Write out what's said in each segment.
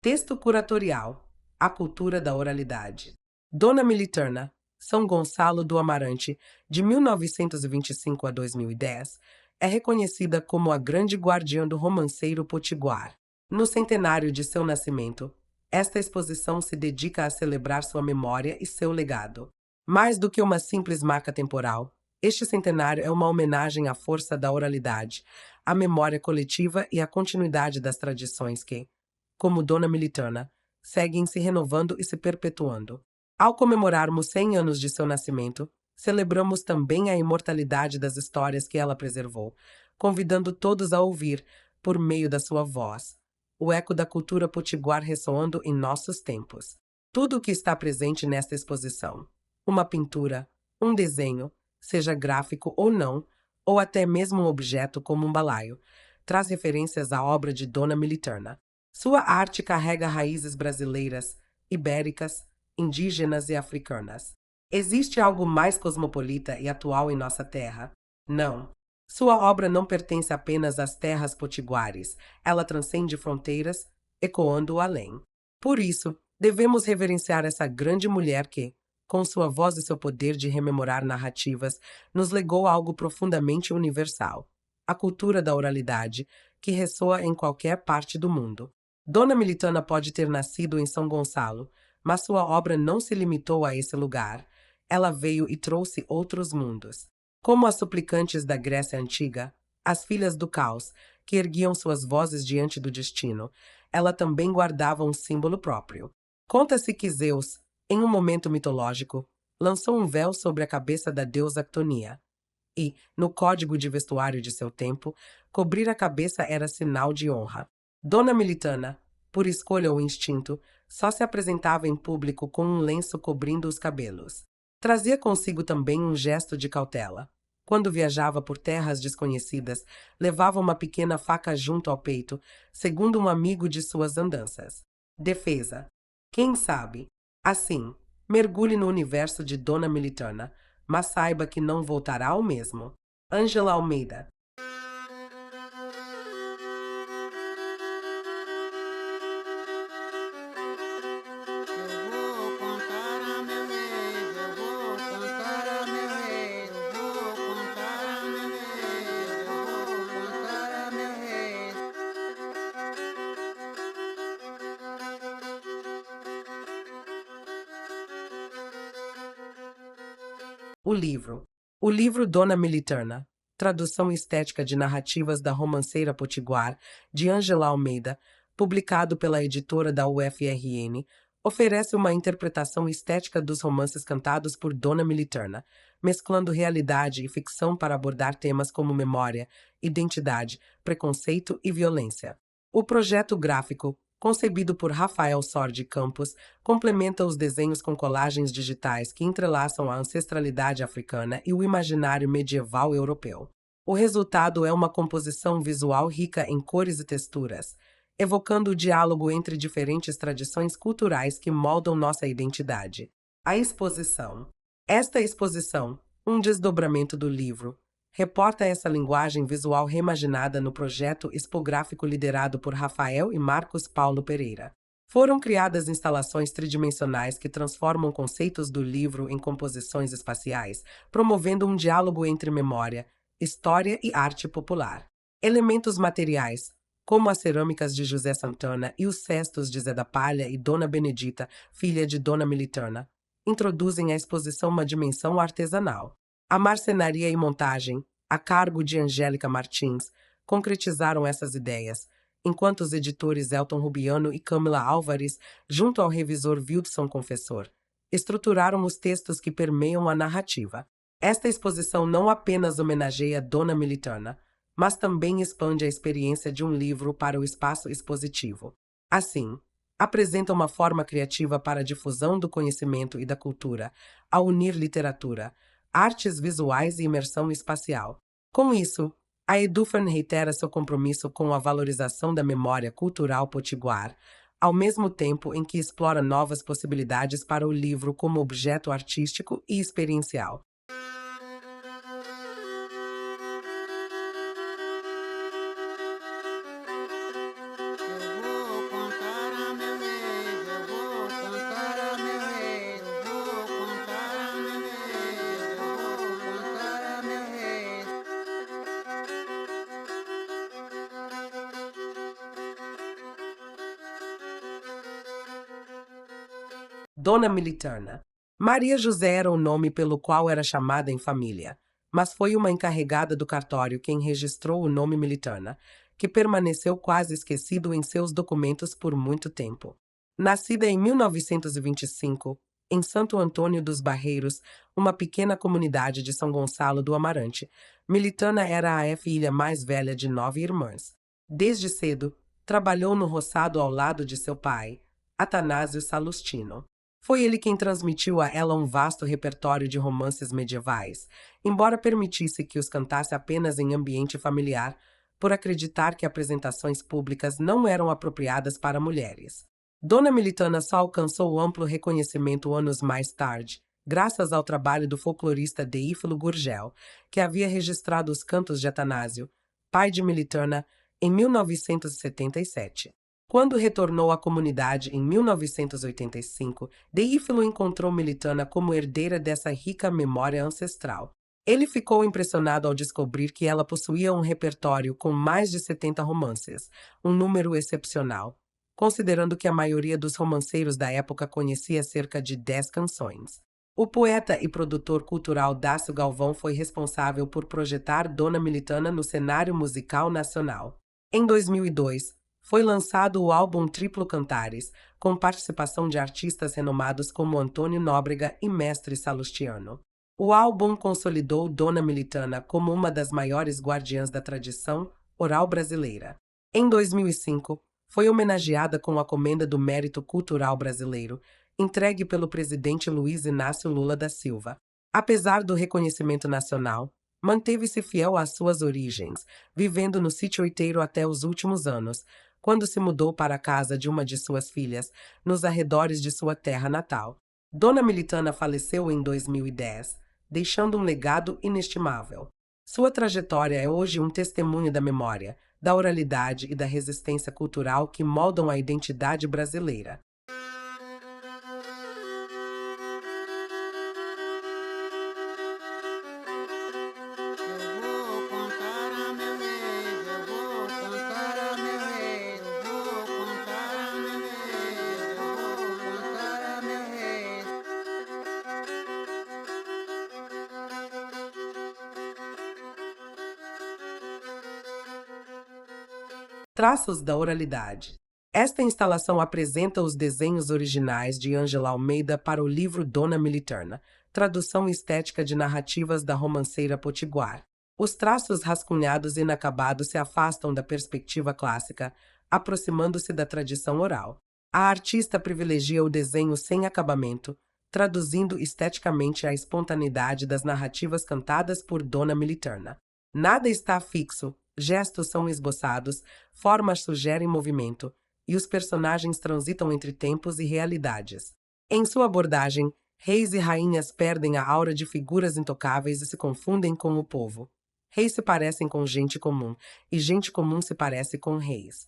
Texto curatorial: A cultura da oralidade. Dona Militerna, São Gonçalo do Amarante, de 1925 a 2010, é reconhecida como a grande guardiã do romanceiro potiguar. No centenário de seu nascimento, esta exposição se dedica a celebrar sua memória e seu legado. Mais do que uma simples marca temporal, este centenário é uma homenagem à força da oralidade, à memória coletiva e à continuidade das tradições que, como Dona Militana, seguem se renovando e se perpetuando. Ao comemorarmos 100 anos de seu nascimento, celebramos também a imortalidade das histórias que ela preservou, convidando todos a ouvir, por meio da sua voz, o eco da cultura potiguar ressoando em nossos tempos. Tudo o que está presente nesta exposição, uma pintura, um desenho, seja gráfico ou não, ou até mesmo um objeto como um balaio, traz referências à obra de Dona Militerna. Sua arte carrega raízes brasileiras, ibéricas, indígenas e africanas. Existe algo mais cosmopolita e atual em nossa terra? Não. Sua obra não pertence apenas às terras potiguares, ela transcende fronteiras, ecoando além. Por isso, devemos reverenciar essa grande mulher que, com sua voz e seu poder de rememorar narrativas, nos legou algo profundamente universal: a cultura da oralidade, que ressoa em qualquer parte do mundo. Dona Militana pode ter nascido em São Gonçalo, mas sua obra não se limitou a esse lugar. Ela veio e trouxe outros mundos. Como as suplicantes da Grécia Antiga, as filhas do caos, que erguiam suas vozes diante do destino, ela também guardava um símbolo próprio. Conta-se que Zeus, em um momento mitológico, lançou um véu sobre a cabeça da deusa Ctonia. E, no código de vestuário de seu tempo, cobrir a cabeça era sinal de honra. Dona Militana, por escolha ou instinto, só se apresentava em público com um lenço cobrindo os cabelos. Trazia consigo também um gesto de cautela. Quando viajava por terras desconhecidas, levava uma pequena faca junto ao peito, segundo um amigo de suas andanças. Defesa. Quem sabe? Assim, mergulhe no universo de Dona Militana, mas saiba que não voltará ao mesmo. Ângela Almeida. Eu vou contar a meu ex, eu vou contar a meu ex, eu vou contar a meu ex, eu vou contar a meu ex. O livro. O livro Dona Militerna, tradução estética de narrativas da romanceira potiguar, de Ângela Almeida, publicado pela editora da UFRN, oferece uma interpretação estética dos romances cantados por Dona Militerna, mesclando realidade e ficção para abordar temas como memória, identidade, preconceito e violência. O projeto gráfico, concebido por Rafael Sordi Campos, complementa os desenhos com colagens digitais que entrelaçam a ancestralidade africana e o imaginário medieval europeu. O resultado é uma composição visual rica em cores e texturas, evocando o diálogo entre diferentes tradições culturais que moldam nossa identidade. A exposição. Esta exposição, um desdobramento do livro, reporta essa linguagem visual reimaginada no projeto expográfico liderado por Rafael e Marcos Paulo Pereira. Foram criadas instalações tridimensionais que transformam conceitos do livro em composições espaciais, promovendo um diálogo entre memória, história e arte popular. Elementos materiais, como as cerâmicas de José Santana e os cestos de Zé da Palha e Dona Benedita, filha de Dona Militerna, introduzem à exposição uma dimensão artesanal. A marcenaria e montagem, a cargo de Angélica Martins, concretizaram essas ideias, enquanto os editores Elton Rubiano e Câmila Álvares, junto ao revisor Wildson Confessor, estruturaram os textos que permeiam a narrativa. Esta exposição não apenas homenageia Dona Militerna, mas também expande a experiência de um livro para o espaço expositivo. Assim, apresenta uma forma criativa para a difusão do conhecimento e da cultura, ao unir literatura, artes visuais e imersão espacial. Com isso, a Edufan reitera seu compromisso com a valorização da memória cultural potiguar, ao mesmo tempo em que explora novas possibilidades para o livro como objeto artístico e experiencial. Eu vou contar a meu Dona Militerna. Maria José era o nome pelo qual era chamada em família, mas foi uma encarregada do cartório quem registrou o nome Militerna, que permaneceu quase esquecido em seus documentos por muito tempo. Nascida em 1925, em Santo Antônio dos Barreiros, uma pequena comunidade de São Gonçalo do Amarante, Militerna era a filha mais velha de 9 irmãs. Desde cedo, trabalhou no roçado ao lado de seu pai, Atanásio Salustino. Foi ele quem transmitiu a ela um vasto repertório de romances medievais, embora permitisse que os cantasse apenas em ambiente familiar, por acreditar que apresentações públicas não eram apropriadas para mulheres. Dona Militerna só alcançou amplo reconhecimento anos mais tarde, graças ao trabalho do folclorista Deífilo Gurgel, que havia registrado os cantos de Atanásio, pai de Militerna, em 1977. Quando retornou à comunidade em 1985, Deífilo encontrou Militerna como herdeira dessa rica memória ancestral. Ele ficou impressionado ao descobrir que ela possuía um repertório com mais de 70 romances, um número excepcional, considerando que a maioria dos romanceiros da época conhecia cerca de 10 canções. O poeta e produtor cultural Dácio Galvão foi responsável por projetar Dona Militerna no cenário musical nacional. Em 2002, foi lançado o álbum Triplo Cantares, com participação de artistas renomados como Antônio Nóbrega e Mestre Salustiano. O álbum consolidou Dona Militerna como uma das maiores guardiãs da tradição oral brasileira. Em 2005, foi homenageada com a Comenda do Mérito Cultural Brasileiro, entregue pelo presidente Luiz Inácio Lula da Silva. Apesar do reconhecimento nacional, manteve-se fiel às suas origens, vivendo no Sítio Oiteiro até os últimos anos, quando se mudou para a casa de uma de suas filhas, nos arredores de sua terra natal. Dona Militerna faleceu em 2010, deixando um legado inestimável. Sua trajetória é hoje um testemunho da memória, da oralidade e da resistência cultural que moldam a identidade brasileira. Eu vou contar a meu ex, eu vou contar a meu ex, eu vou contar a meu ex, eu vou contar a meu ex. Traços da oralidade. Esta instalação apresenta os desenhos originais de Ângela Almeida para o livro Dona Militerna, tradução estética de narrativas da romanceira potiguar. Os traços rascunhados e inacabados se afastam da perspectiva clássica, aproximando-se da tradição oral. A artista privilegia o desenho sem acabamento, traduzindo esteticamente a espontaneidade das narrativas cantadas por Dona Militerna. Nada está fixo, gestos são esboçados, formas sugerem movimento, e os personagens transitam entre tempos e realidades. Em sua abordagem, reis e rainhas perdem a aura de figuras intocáveis e se confundem com o povo. Reis se parecem com gente comum, e gente comum se parece com reis.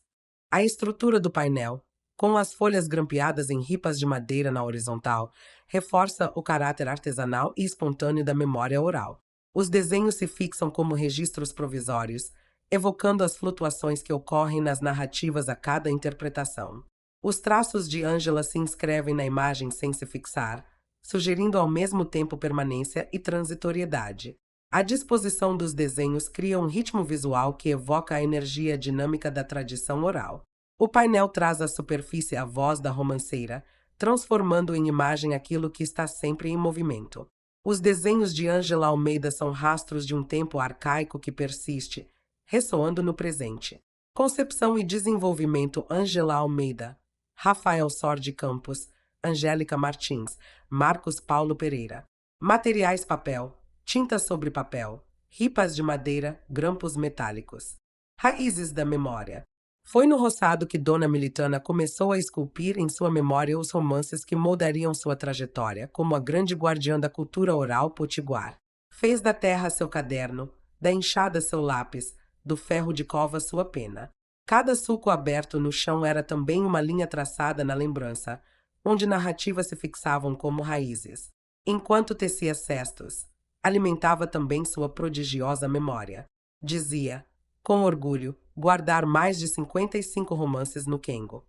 A estrutura do painel, com as folhas grampeadas em ripas de madeira na horizontal, reforça o caráter artesanal e espontâneo da memória oral. Os desenhos se fixam como registros provisórios, evocando as flutuações que ocorrem nas narrativas a cada interpretação. Os traços de Ângela se inscrevem na imagem sem se fixar, sugerindo ao mesmo tempo permanência e transitoriedade. A disposição dos desenhos cria um ritmo visual que evoca a energia dinâmica da tradição oral. O painel traz à superfície a voz da romanceira, transformando em imagem aquilo que está sempre em movimento. Os desenhos de Ângela Almeida são rastros de um tempo arcaico que persiste, ressoando no presente. Concepção e desenvolvimento Ângela Almeida, Rafael Sor de Campos, Angélica Martins, Marcos Paulo Pereira. Materiais: papel, tinta sobre papel, ripas de madeira, grampos metálicos. Raízes da memória. Foi no roçado que Dona Militerna começou a esculpir em sua memória os romances que moldariam sua trajetória como a grande guardiã da cultura oral potiguar. Fez da terra seu caderno, da enxada seu lápis, do ferro de cova sua pena. Cada sulco aberto no chão era também uma linha traçada na lembrança, onde narrativas se fixavam como raízes. Enquanto tecia cestos, alimentava também sua prodigiosa memória. Dizia, com orgulho, guardar mais de 55 romances no Kengo.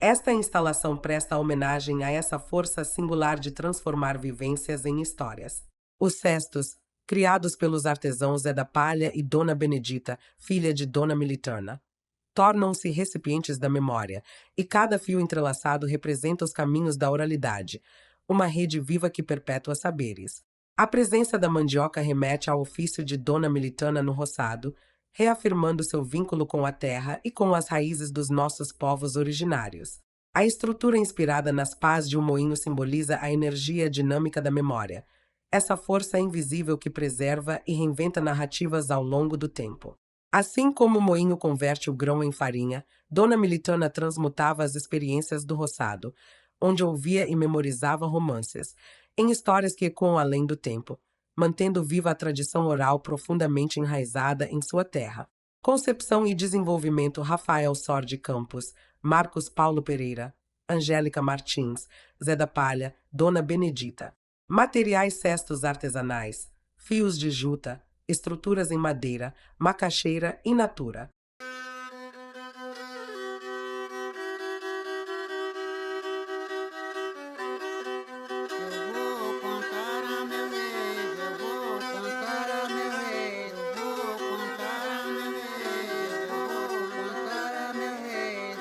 Esta instalação presta homenagem a essa força singular de transformar vivências em histórias. Os cestos, criados pelos artesãos Zé da Palha e Dona Benedita, filha de Dona Militana, tornam-se recipientes da memória, e cada fio entrelaçado representa os caminhos da oralidade, uma rede viva que perpetua saberes. A presença da mandioca remete ao ofício de Dona Militana no roçado, reafirmando seu vínculo com a terra e com as raízes dos nossos povos originários. A estrutura inspirada nas pás de um moinho simboliza a energia dinâmica da memória, essa força invisível que preserva e reinventa narrativas ao longo do tempo. Assim como o moinho converte o grão em farinha, Dona Militana transmutava as experiências do roçado, onde ouvia e memorizava romances, em histórias que ecoam além do tempo, mantendo viva a tradição oral profundamente enraizada em sua terra. Concepção e desenvolvimento: Rafael Sor de Campos, Marcos Paulo Pereira, Angélica Martins, Zé da Palha, Dona Benedita. Materiais: cestos artesanais, fios de juta, estruturas em madeira, macaxeira e natura. Eu vou contar a meu rei, eu vou contar a meu rei, eu vou contar a meu rei, eu vou contar a meu rei.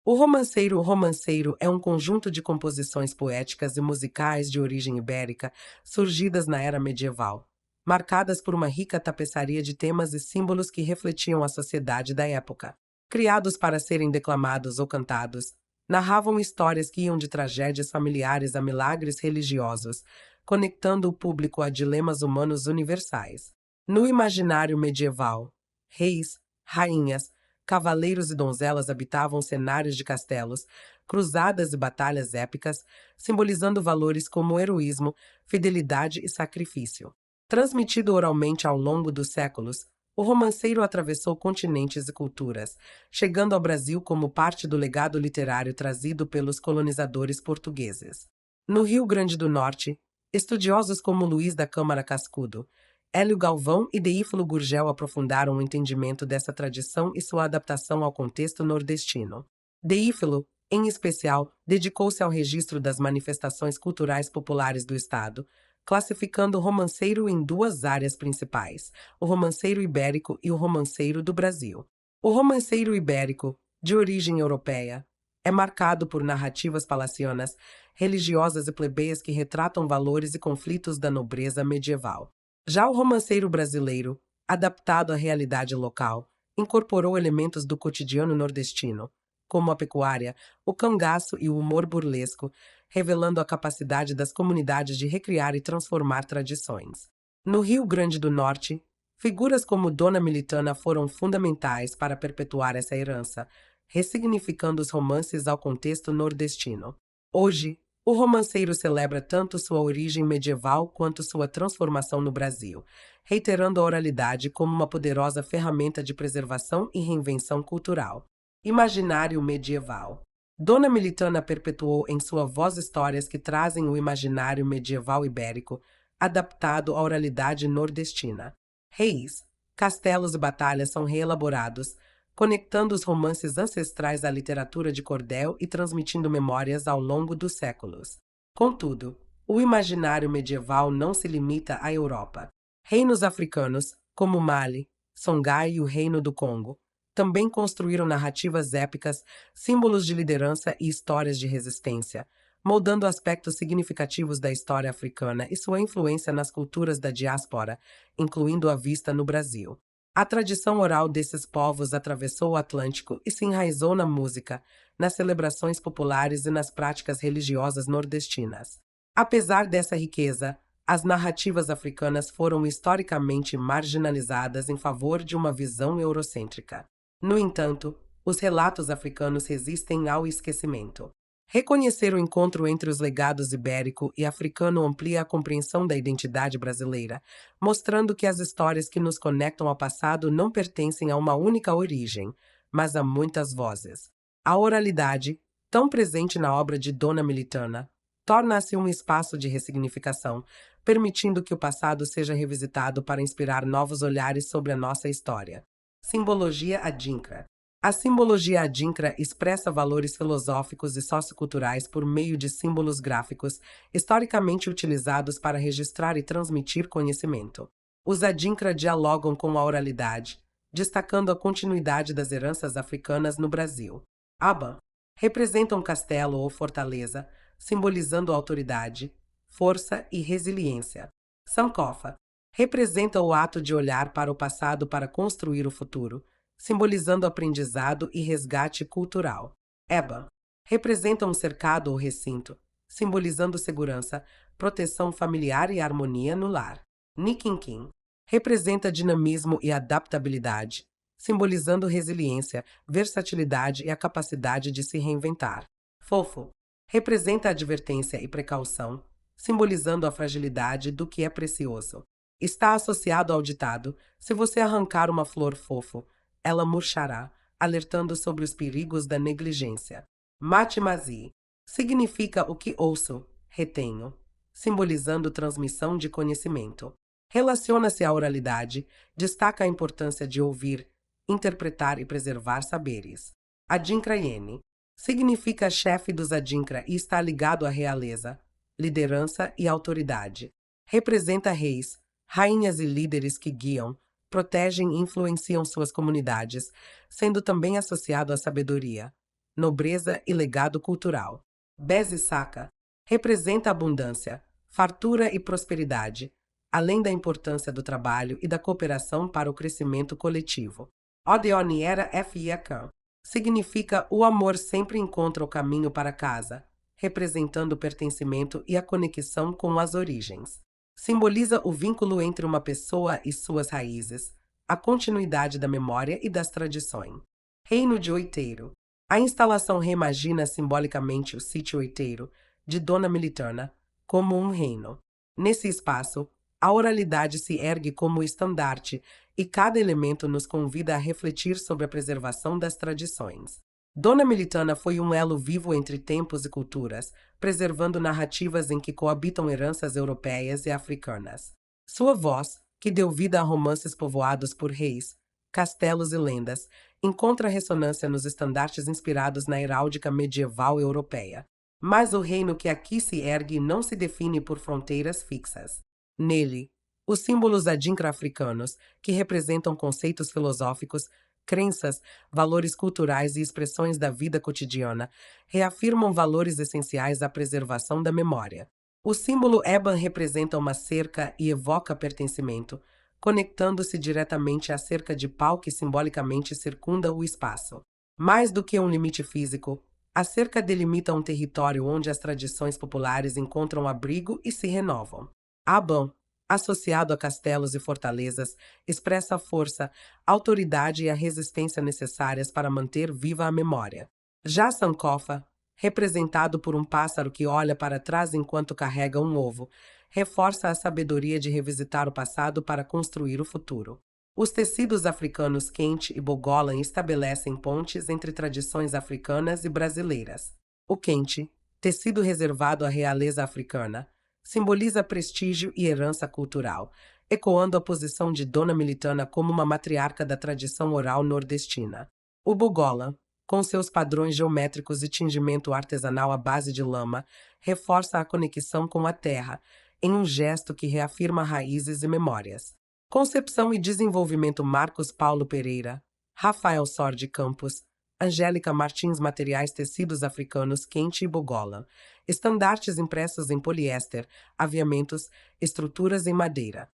O romanceiro romanceiro é um conjunto de composições poéticas e musicais de origem ibérica surgidas na era medieval, marcadas por uma rica tapeçaria de temas e símbolos que refletiam a sociedade da época. Criados para serem declamados ou cantados, narravam histórias que iam de tragédias familiares a milagres religiosos, conectando o público a dilemas humanos universais. No imaginário medieval, reis, rainhas, cavaleiros e donzelas habitavam cenários de castelos, cruzadas e batalhas épicas, simbolizando valores como heroísmo, fidelidade e sacrifício. Transmitido oralmente ao longo dos séculos, o romanceiro atravessou continentes e culturas, chegando ao Brasil como parte do legado literário trazido pelos colonizadores portugueses. No Rio Grande do Norte, estudiosos como Luiz da Câmara Cascudo, Hélio Galvão e Deífilo Gurgel aprofundaram o entendimento dessa tradição e sua adaptação ao contexto nordestino. Deífilo, em especial, dedicou-se ao registro das manifestações culturais populares do Estado, classificando o romanceiro em duas áreas principais, o romanceiro ibérico e o romanceiro do Brasil. O romanceiro ibérico, de origem europeia, é marcado por narrativas palacianas, religiosas e plebeias que retratam valores e conflitos da nobreza medieval. Já o romanceiro brasileiro, adaptado à realidade local, incorporou elementos do cotidiano nordestino, como a pecuária, o cangaço e o humor burlesco, revelando a capacidade das comunidades de recriar e transformar tradições. No Rio Grande do Norte, figuras como Dona Militana foram fundamentais para perpetuar essa herança, ressignificando os romances ao contexto nordestino. Hoje, o romanceiro celebra tanto sua origem medieval quanto sua transformação no Brasil, reiterando a oralidade como uma poderosa ferramenta de preservação e reinvenção cultural. Imaginário medieval. Dona Militana perpetuou em sua voz histórias que trazem o imaginário medieval ibérico, adaptado à oralidade nordestina. Reis, castelos e batalhas são reelaborados, conectando os romances ancestrais à literatura de cordel e transmitindo memórias ao longo dos séculos. Contudo, o imaginário medieval não se limita à Europa. Reinos africanos, como Mali, Songhai e o Reino do Congo, também construíram narrativas épicas, símbolos de liderança e histórias de resistência, moldando aspectos significativos da história africana e sua influência nas culturas da diáspora, incluindo a vista no Brasil. A tradição oral desses povos atravessou o Atlântico e se enraizou na música, nas celebrações populares e nas práticas religiosas nordestinas. Apesar dessa riqueza, as narrativas africanas foram historicamente marginalizadas em favor de uma visão eurocêntrica. No entanto, os relatos africanos resistem ao esquecimento. Reconhecer o encontro entre os legados ibérico e africano amplia a compreensão da identidade brasileira, mostrando que as histórias que nos conectam ao passado não pertencem a uma única origem, mas a muitas vozes. A oralidade, tão presente na obra de Dona Militana, torna-se um espaço de ressignificação, permitindo que o passado seja revisitado para inspirar novos olhares sobre a nossa história. Simbologia adinkra. A simbologia adinkra expressa valores filosóficos e socioculturais por meio de símbolos gráficos, historicamente utilizados para registrar e transmitir conhecimento. Os adinkra dialogam com a oralidade, destacando a continuidade das heranças africanas no Brasil. Aba representa um castelo ou fortaleza, simbolizando autoridade, força e resiliência. Sankofa representa o ato de olhar para o passado para construir o futuro, simbolizando aprendizado e resgate cultural. Eba representa um cercado ou recinto, simbolizando segurança, proteção familiar e harmonia no lar. Nikinkin representa dinamismo e adaptabilidade, simbolizando resiliência, versatilidade e a capacidade de se reinventar. Fofo representa advertência e precaução, simbolizando a fragilidade do que é precioso. Está associado ao ditado: se você arrancar uma flor fofo, ela murchará, alertando sobre os perigos da negligência. Matimazi significa o que ouço, retenho, simbolizando transmissão de conhecimento. Relaciona-se à oralidade, destaca a importância de ouvir, interpretar e preservar saberes. Adinkra Yene significa chefe dos Adinkra e está ligado à realeza, liderança e autoridade. Representa reis, rainhas e líderes que guiam, protegem e influenciam suas comunidades, sendo também associado à sabedoria, nobreza e legado cultural. Bezi Saka representa abundância, fartura e prosperidade, além da importância do trabalho e da cooperação para o crescimento coletivo. Odeoniera Fiakan significa o amor sempre encontra o caminho para casa, representando o pertencimento e a conexão com as origens. Simboliza o vínculo entre uma pessoa e suas raízes, a continuidade da memória e das tradições. Reino de Oiteiro. A instalação reimagina simbolicamente o sítio oiteiro de Dona Militana como um reino. Nesse espaço, a oralidade se ergue como estandarte e cada elemento nos convida a refletir sobre a preservação das tradições. Dona Militana foi um elo vivo entre tempos e culturas, preservando narrativas em que coabitam heranças europeias e africanas. Sua voz, que deu vida a romances povoados por reis, castelos e lendas, encontra ressonância nos estandartes inspirados na heráldica medieval europeia. Mas o reino que aqui se ergue não se define por fronteiras fixas. Nele, os símbolos adinkra africanos, que representam conceitos filosóficos, crenças, valores culturais e expressões da vida cotidiana, reafirmam valores essenciais à preservação da memória. O símbolo Eban representa uma cerca e evoca pertencimento, conectando-se diretamente à cerca de pau que simbolicamente circunda o espaço. Mais do que um limite físico, a cerca delimita um território onde as tradições populares encontram abrigo e se renovam. Aban, associado a castelos e fortalezas, expressa a força, autoridade e a resistência necessárias para manter viva a memória. Já Sankofa, representado por um pássaro que olha para trás enquanto carrega um ovo, reforça a sabedoria de revisitar o passado para construir o futuro. Os tecidos africanos Kente e Bogolan estabelecem pontes entre tradições africanas e brasileiras. O Kente, tecido reservado à realeza africana, simboliza prestígio e herança cultural, ecoando a posição de Dona Militana como uma matriarca da tradição oral nordestina. O Bogolan, com seus padrões geométricos e tingimento artesanal à base de lama, reforça a conexão com a terra, em um gesto que reafirma raízes e memórias. Concepção e desenvolvimento Marcos Paulo Pereira, Rafael Sordi Campos, Angélica Martins Materiais Tecidos Africanos Kente e Bogolan, estandartes impressos em poliéster, aviamentos, estruturas em madeira.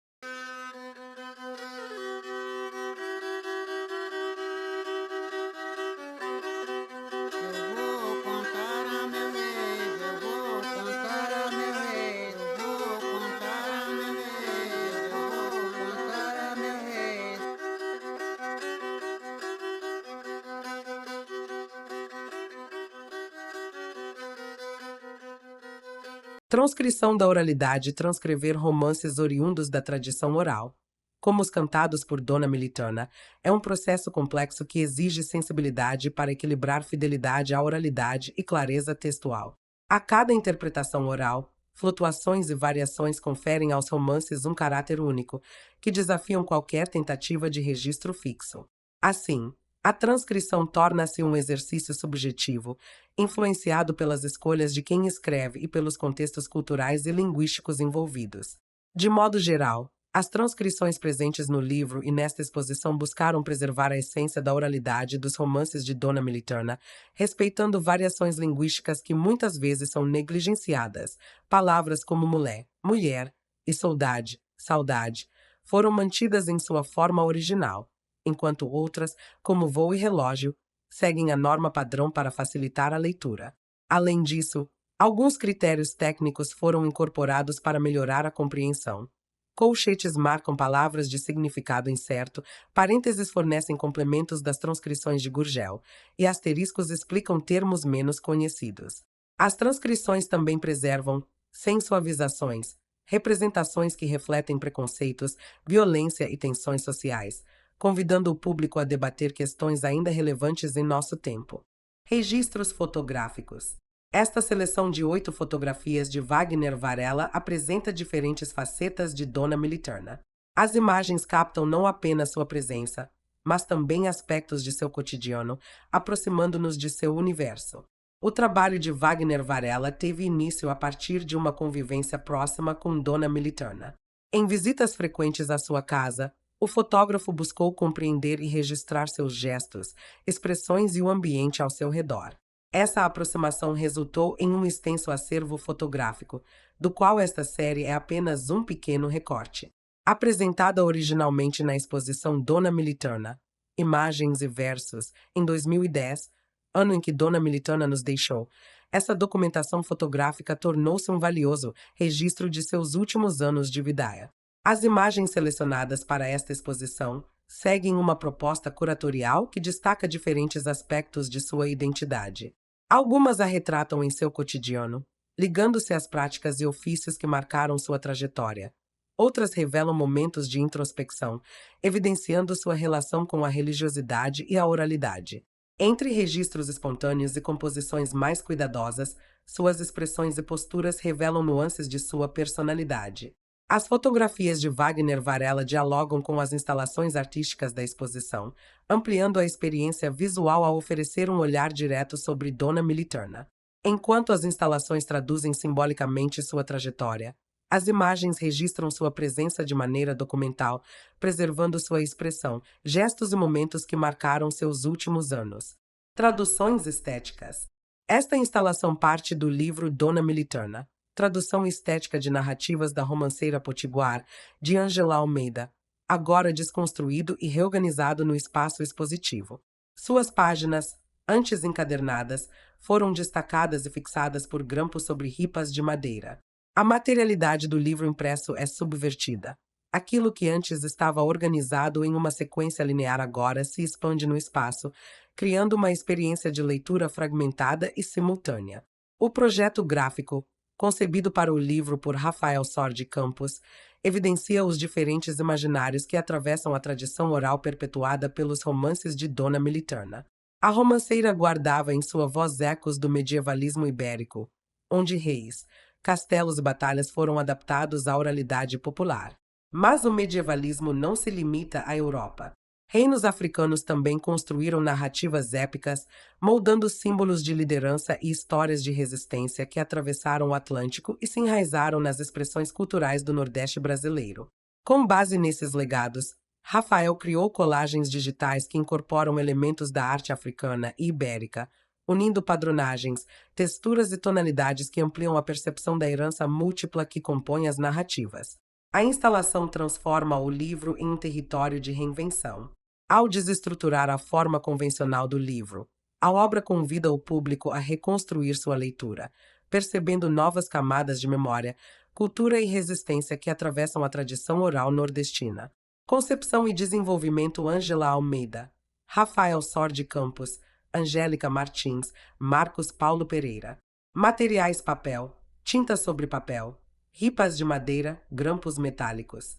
Transcrição da oralidade, transcrever romances oriundos da tradição oral, como os cantados por Dona Militana, é um processo complexo que exige sensibilidade para equilibrar fidelidade à oralidade e clareza textual. A cada interpretação oral, Flutuações e variações conferem aos romances um caráter único, que desafiam qualquer tentativa de registro fixo. Assim, a transcrição torna-se um exercício subjetivo, influenciado pelas escolhas de quem escreve e pelos contextos culturais e linguísticos envolvidos. De modo geral, as transcrições presentes no livro e nesta exposição buscaram preservar a essência da oralidade dos romances de Dona Militurna, respeitando variações linguísticas que muitas vezes são negligenciadas. Palavras como mulher, mulher e saudade, saudade, foram mantidas em sua forma original, enquanto outras, como voo e relógio, seguem a norma padrão para facilitar a leitura. Além disso, alguns critérios técnicos foram incorporados para melhorar a compreensão. Colchetes marcam palavras de significado incerto, parênteses fornecem complementos das transcrições de Gurgel, e asteriscos explicam termos menos conhecidos. As transcrições também preservam, sem suavizações, representações que refletem preconceitos, violência e tensões sociais, convidando o público a debater questões ainda relevantes em nosso tempo. Registros fotográficos. Esta seleção de 8 fotografias de Wagner Varela apresenta diferentes facetas de Dona Militurna. As imagens captam não apenas sua presença, mas também aspectos de seu cotidiano, aproximando-nos de seu universo. O trabalho de Wagner Varela teve início a partir de uma convivência próxima com Dona Militurna. Em visitas frequentes à sua casa, o fotógrafo buscou compreender e registrar seus gestos, expressões e o ambiente ao seu redor. Essa aproximação resultou em um extenso acervo fotográfico, do qual esta série é apenas um pequeno recorte. Apresentada originalmente na exposição Dona Militurna, Imagens e Versos, em 2010, ano em que Dona Militurna nos deixou, essa documentação fotográfica tornou-se um valioso registro de seus últimos anos de vida. As imagens selecionadas para esta exposição seguem uma proposta curatorial que destaca diferentes aspectos de sua identidade. Algumas a retratam em seu cotidiano, ligando-se às práticas e ofícios que marcaram sua trajetória. Outras revelam momentos de introspecção, evidenciando sua relação com a religiosidade e a oralidade. Entre registros espontâneos e composições mais cuidadosas, suas expressões e posturas revelam nuances de sua personalidade. As fotografias de Wagner Varela dialogam com as instalações artísticas da exposição, ampliando a experiência visual ao oferecer um olhar direto sobre Dona Militurna. Enquanto as instalações traduzem simbolicamente sua trajetória, as imagens registram sua presença de maneira documental, preservando sua expressão, gestos e momentos que marcaram seus últimos anos. Traduções estéticas. Esta instalação parte do livro Dona Militurna, Tradução Estética de Narrativas da Romanceira Potiguar, de Ângela Almeida, agora desconstruído e reorganizado no espaço expositivo. Suas páginas, antes encadernadas, foram destacadas e fixadas por grampos sobre ripas de madeira. A materialidade do livro impresso é subvertida. Aquilo que antes estava organizado em uma sequência linear agora se expande no espaço, criando uma experiência de leitura fragmentada e simultânea. O projeto gráfico, concebido para o livro por Rafael Sordi Campos, evidencia os diferentes imaginários que atravessam a tradição oral perpetuada pelos romances de Dona Militurna. A romanceira guardava em sua voz ecos do medievalismo ibérico, onde reis, castelos e batalhas foram adaptados à oralidade popular. Mas o medievalismo não se limita à Europa. Reinos africanos também construíram narrativas épicas, moldando símbolos de liderança e histórias de resistência que atravessaram o Atlântico e se enraizaram nas expressões culturais do Nordeste brasileiro. Com base nesses legados, Rafael criou colagens digitais que incorporam elementos da arte africana e ibérica, unindo padronagens, texturas e tonalidades que ampliam a percepção da herança múltipla que compõe as narrativas. A instalação transforma o livro em um território de reinvenção. Ao desestruturar a forma convencional do livro, a obra convida o público a reconstruir sua leitura, percebendo novas camadas de memória, cultura e resistência que atravessam a tradição oral nordestina. Concepção e desenvolvimento Ângela Almeida, Rafael Sordi Campos, Angélica Martins, Marcos Paulo Pereira. Materiais papel, tinta sobre papel, ripas de madeira, grampos metálicos.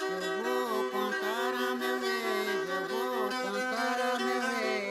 Eu vou contar a meu rei, eu vou contar a meu rei.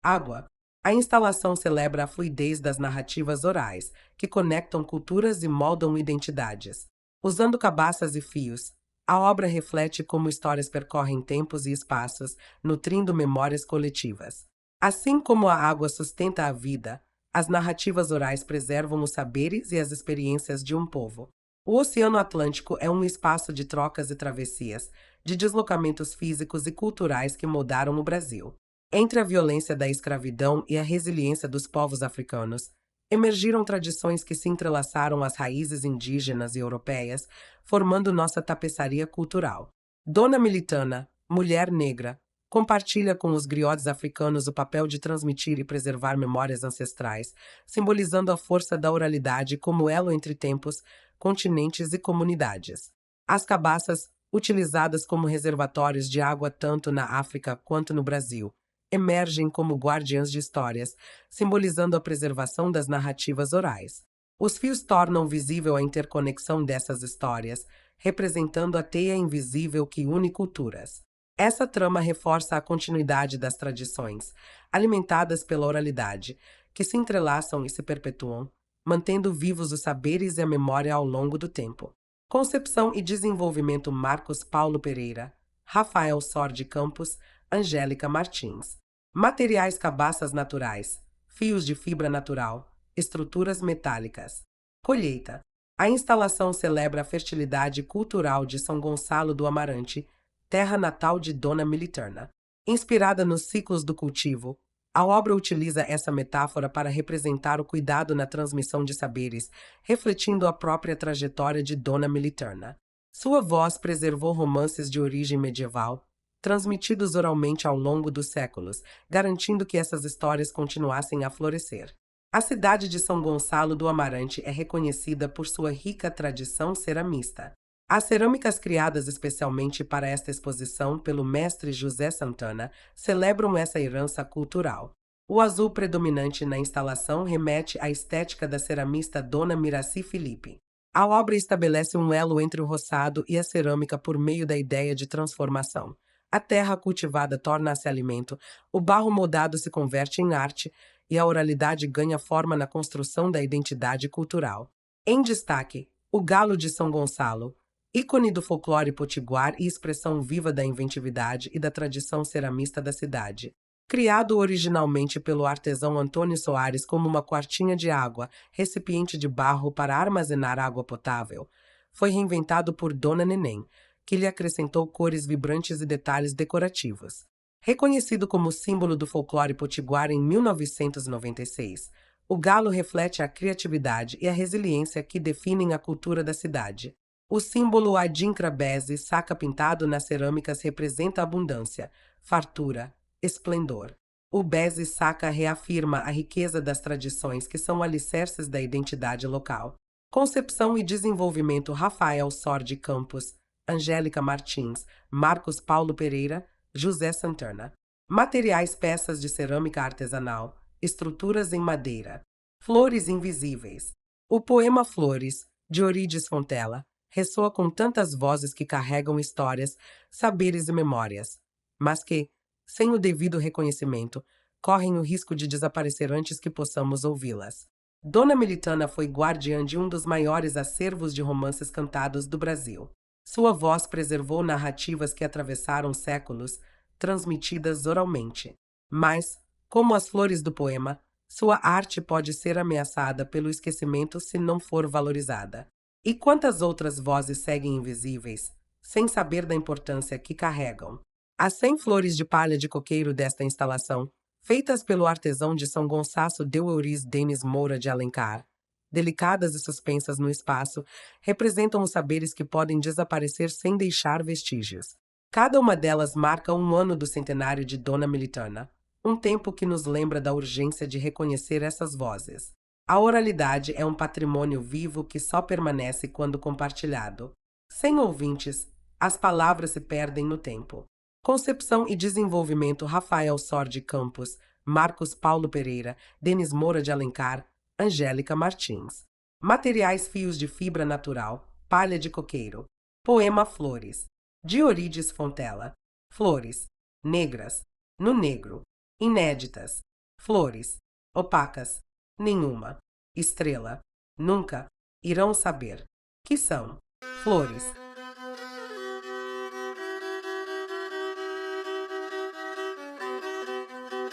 Água. A instalação celebra a fluidez das narrativas orais, que conectam culturas e moldam identidades. Usando cabaças e fios, a obra reflete como histórias percorrem tempos e espaços, nutrindo memórias coletivas. Assim como a água sustenta a vida, as narrativas orais preservam os saberes e as experiências de um povo. O Oceano Atlântico é um espaço de trocas e travessias, de deslocamentos físicos e culturais que moldaram o Brasil. Entre a violência da escravidão e a resiliência dos povos africanos, emergiram tradições que se entrelaçaram às raízes indígenas e europeias, formando nossa tapeçaria cultural. Dona Militana, mulher negra, compartilha com os griotes africanos o papel de transmitir e preservar memórias ancestrais, simbolizando a força da oralidade como elo entre tempos, continentes e comunidades. As cabaças, utilizadas como reservatórios de água tanto na África quanto no Brasil, emergem como guardiãs de histórias, simbolizando a preservação das narrativas orais. Os fios tornam visível a interconexão dessas histórias, representando a teia invisível que une culturas. Essa trama reforça a continuidade das tradições, alimentadas pela oralidade, que se entrelaçam e se perpetuam, mantendo vivos os saberes e a memória ao longo do tempo. Concepção e desenvolvimento Marcos Paulo Pereira, Rafael Sordi Campos, Angélica Martins. Materiais cabaças naturais, fios de fibra natural, estruturas metálicas. Colheita. A instalação celebra a fertilidade cultural de São Gonçalo do Amarante, terra natal de Dona Militana. Inspirada nos ciclos do cultivo, a obra utiliza essa metáfora para representar o cuidado na transmissão de saberes, refletindo a própria trajetória de Dona Militana. Sua voz preservou romances de origem medieval, transmitidos oralmente ao longo dos séculos, garantindo que essas histórias continuassem a florescer. A cidade de São Gonçalo do Amarante é reconhecida por sua rica tradição ceramista. As cerâmicas criadas especialmente para esta exposição pelo mestre José Santana celebram essa herança cultural. O azul predominante na instalação remete à estética da ceramista Dona Miraci Felipe. A obra estabelece um elo entre o roçado e a cerâmica por meio da ideia de transformação. A terra cultivada torna-se alimento, o barro moldado se converte em arte e a oralidade ganha forma na construção da identidade cultural. Em destaque, o galo de São Gonçalo, ícone do folclore potiguar e expressão viva da inventividade e da tradição ceramista da cidade. Criado originalmente pelo artesão Antônio Soares como uma quartinha de água, recipiente de barro para armazenar água potável, foi reinventado por Dona Neném, que lhe acrescentou cores vibrantes e detalhes decorativos. Reconhecido como símbolo do folclore potiguar em 1996, o galo reflete a criatividade e a resiliência que definem a cultura da cidade. O símbolo Adinkra Beze, saca pintado nas cerâmicas, representa abundância, fartura, esplendor. O Beze saca reafirma a riqueza das tradições que são alicerces da identidade local. Concepção e desenvolvimento Rafael Sordi Campos, Angélica Martins, Marcos Paulo Pereira, José Santana. Materiais peças de cerâmica artesanal, estruturas em madeira. Flores invisíveis. O poema Flores, de Eurídice Fontella, ressoa com tantas vozes que carregam histórias, saberes e memórias, mas que, sem o devido reconhecimento, correm o risco de desaparecer antes que possamos ouvi-las. Dona Militana foi guardiã de um dos maiores acervos de romances cantados do Brasil. Sua voz preservou narrativas que atravessaram séculos, transmitidas oralmente. Mas, como as flores do poema, sua arte pode ser ameaçada pelo esquecimento se não for valorizada. E quantas outras vozes seguem invisíveis, sem saber da importância que carregam? As 100 flores de palha de coqueiro desta instalação, feitas pelo artesão de São Gonçalo de Euriz Denis Moura de Alencar, delicadas e suspensas no espaço, representam os saberes que podem desaparecer sem deixar vestígios. Cada uma delas marca um ano do centenário de Dona Militana, um tempo que nos lembra da urgência de reconhecer essas vozes. A oralidade é um patrimônio vivo que só permanece quando compartilhado. Sem ouvintes, as palavras se perdem no tempo. Concepção e desenvolvimento Rafael Sordi Campos, Marcos Paulo Pereira, Denis Moura de Alencar, Angélica Martins. Materiais fios de fibra natural, palha de coqueiro. Poema Flores, de Eurídice Fontella. Flores, negras, no negro, inéditas, Flores. Opacas. Nenhuma. Estrela. Nunca. Irão saber. Que são? Flores.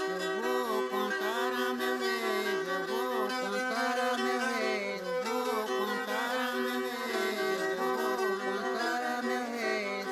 Eu vou contar a meu ex, eu vou contar a meu ex, eu vou contar a meu ex, eu vou contar a meu ex.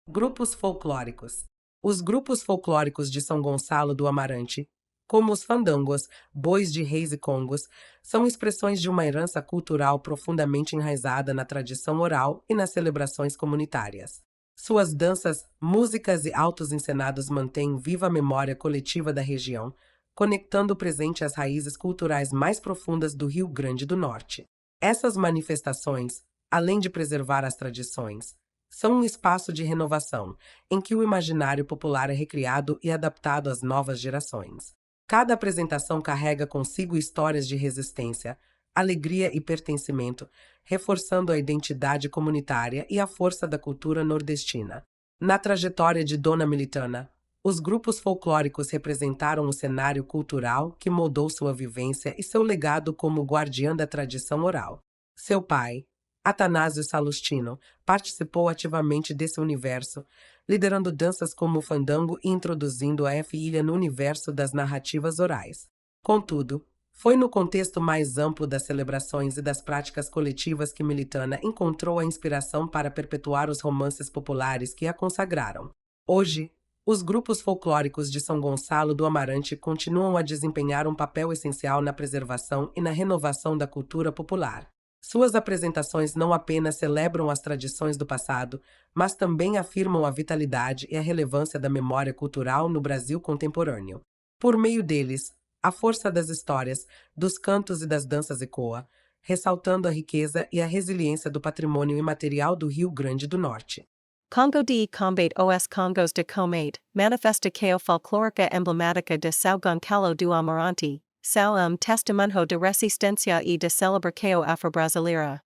Grupos folclóricos. Os grupos folclóricos de São Gonçalo do Amarante, como os fandangos, bois de reis e congos, são expressões de uma herança cultural profundamente enraizada na tradição oral e nas celebrações comunitárias. Suas danças, músicas e autos encenados mantêm viva a memória coletiva da região, conectando o presente às raízes culturais mais profundas do Rio Grande do Norte. Essas manifestações, além de preservar as tradições, são um espaço de renovação, em que o imaginário popular é recriado e adaptado às novas gerações. Cada apresentação carrega consigo histórias de resistência, alegria e pertencimento, reforçando a identidade comunitária e a força da cultura nordestina. Na trajetória de Dona Militana, os grupos folclóricos representaram o cenário cultural que moldou sua vivência e seu legado como guardiã da tradição oral. Seu pai, Atanásio Salustino, participou ativamente desse universo, liderando danças como o fandango e introduzindo a filha no universo das narrativas orais. Contudo, foi no contexto mais amplo das celebrações e das práticas coletivas que Militana encontrou a inspiração para perpetuar os romances populares que a consagraram. Hoje, os grupos folclóricos de São Gonçalo do Amarante continuam a desempenhar um papel essencial na preservação e na renovação da cultura popular. Suas apresentações não apenas celebram as tradições do passado, mas também afirmam a vitalidade e a relevância da memória cultural no Brasil contemporâneo. Por meio deles, a força das histórias, dos cantos e das danças ecoa, ressaltando a riqueza e a resiliência do patrimônio imaterial do Rio Grande do Norte. Congo de combate os Congos de Comate, manifestação folclórica emblemática de São Gonçalo do Amarante, São testemunho de resistência e de celebração afro-brasileira.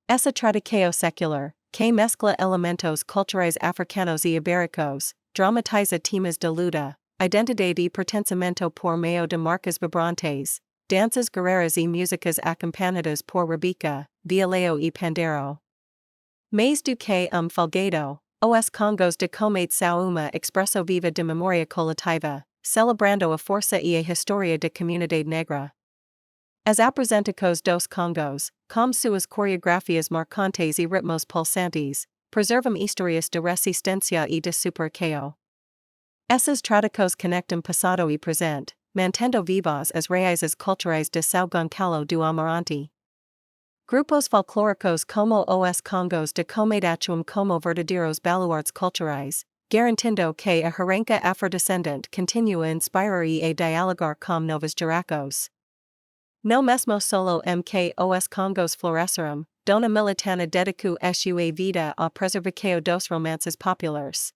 Essa tradição secular, que mescla elementos culturais africanos e ibéricos, dramatiza temas de luta, identidade e pertencimento por meio de marcas vibrantes, danças guerreiras e músicas acompanhadas por rebica, violão e pandeiro. Mais do que folgado, os Congos de Comate são uma expressão viva de memória coletiva, celebrando a força e a história da comunidade negra. As apresentações dos Congos, com suas coreografias marcantes e ritmos pulsantes, preservam histórias de resistência e de superação. Essas tradições conectam passado e presente, mantendo vivas as raízes culturais de São Gonçalo do Amarante. Grupos folclóricos como os Congos de Comate atuam como verdadeiros baluartes culturais, garantindo que a herança afrodescendente continua a inspirar e a dialogar com novos gerações. No mesmo solo que os Congos floresceram, Dona Militana dedicou sua vida à preservação dos romances populares.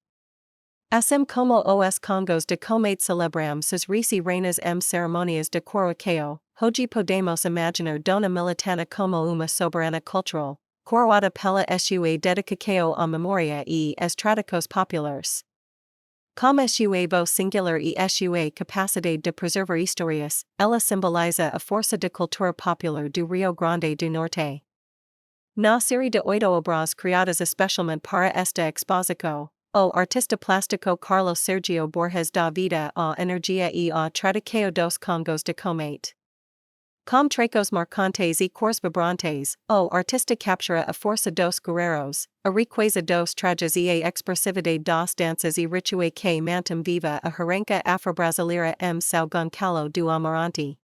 Assim como os Congos de Comate celebram suas reinas cerimônias de coroação, hoje podemos imaginar Dona Militana como uma soberana cultural, coroada pela sua dedicação à memória e às tradições populares. Com sua voz singular e sua capacidade de preservar histórias, ela simboliza a força da cultura popular do Rio Grande do Norte. Na série de 8 obras criadas especialmente para esta exposição, o artista plástico Carlos Sergio Borges dá vida à energia e à tradição dos Congos de Comate. Com trechos marcantes e cores vibrantes, o artista captura a força dos guerreiros, a riqueza dos trajes e a expressividade das danças e rituais que mantêm viva a herança afro-brasileira São Gonçalo do Amarante.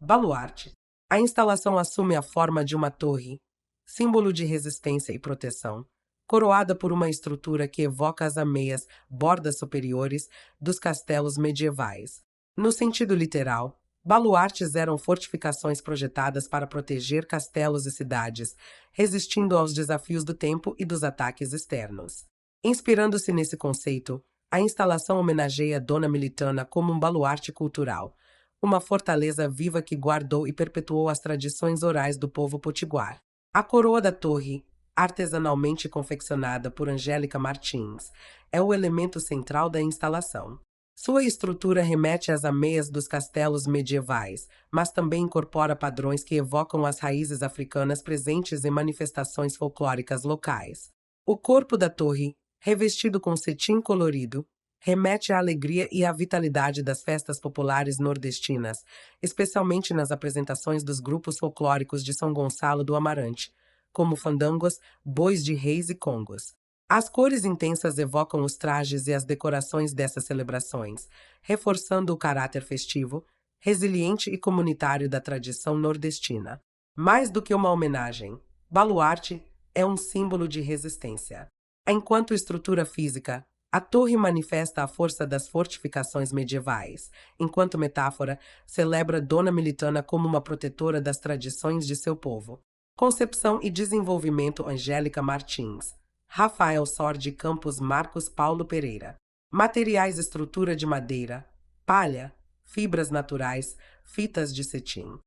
Baluarte. A instalação assume a forma de uma torre, símbolo de resistência e proteção, coroada por uma estrutura que evoca as ameias, bordas superiores, dos castelos medievais. No sentido literal, baluartes eram fortificações projetadas para proteger castelos e cidades, resistindo aos desafios do tempo e dos ataques externos. Inspirando-se nesse conceito, a instalação homenageia Dona Militana como um baluarte cultural, uma fortaleza viva que guardou e perpetuou as tradições orais do povo potiguar. A coroa da torre, artesanalmente confeccionada por Angélica Martins, é o elemento central da instalação. Sua estrutura remete às ameias dos castelos medievais, mas também incorpora padrões que evocam as raízes africanas presentes em manifestações folclóricas locais. O corpo da torre, revestido com cetim colorido, remete à alegria e à vitalidade das festas populares nordestinas, especialmente nas apresentações dos grupos folclóricos de São Gonçalo do Amarante, como fandangos, bois de reis e congos. As cores intensas evocam os trajes e as decorações dessas celebrações, reforçando o caráter festivo, resiliente e comunitário da tradição nordestina. Mais do que uma homenagem, Baluarte é um símbolo de resistência. Enquanto estrutura física, a torre manifesta a força das fortificações medievais, enquanto metáfora, celebra Dona Militana como uma protetora das tradições de seu povo. Concepção e desenvolvimento Angélica Martins. Rafael Sordi Campos Marcos Paulo Pereira. Materiais estrutura de madeira, palha, fibras naturais, fitas de cetim.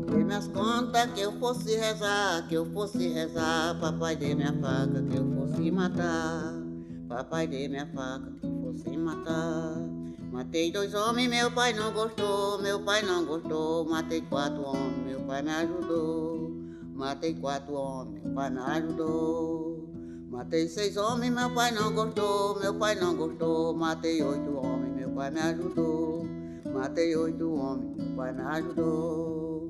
Dê minhas contas que eu fosse rezar, papai dê minha faca que eu fosse matar, papai dê minha faca que eu fosse matar. Matei 2 homens, meu pai não gostou, matei 4 homens, meu pai me ajudou, matei 4 homens, meu pai me ajudou. Matei 6 homens, meu pai não gostou, matei 8 homens, meu pai me ajudou, matei 8 homens, meu pai me ajudou.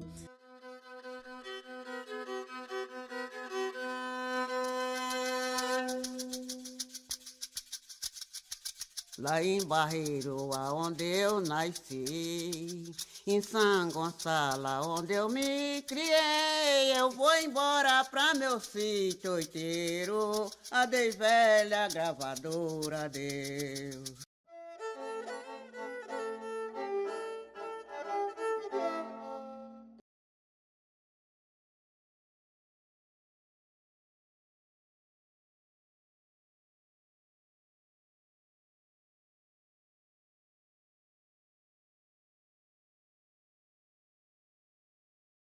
Lá em Barreiro, aonde eu nasci, em São Gonçalo, onde eu me criei, eu vou embora pra meu sítio oiteiro. Adeus, velha gravadora, adeus.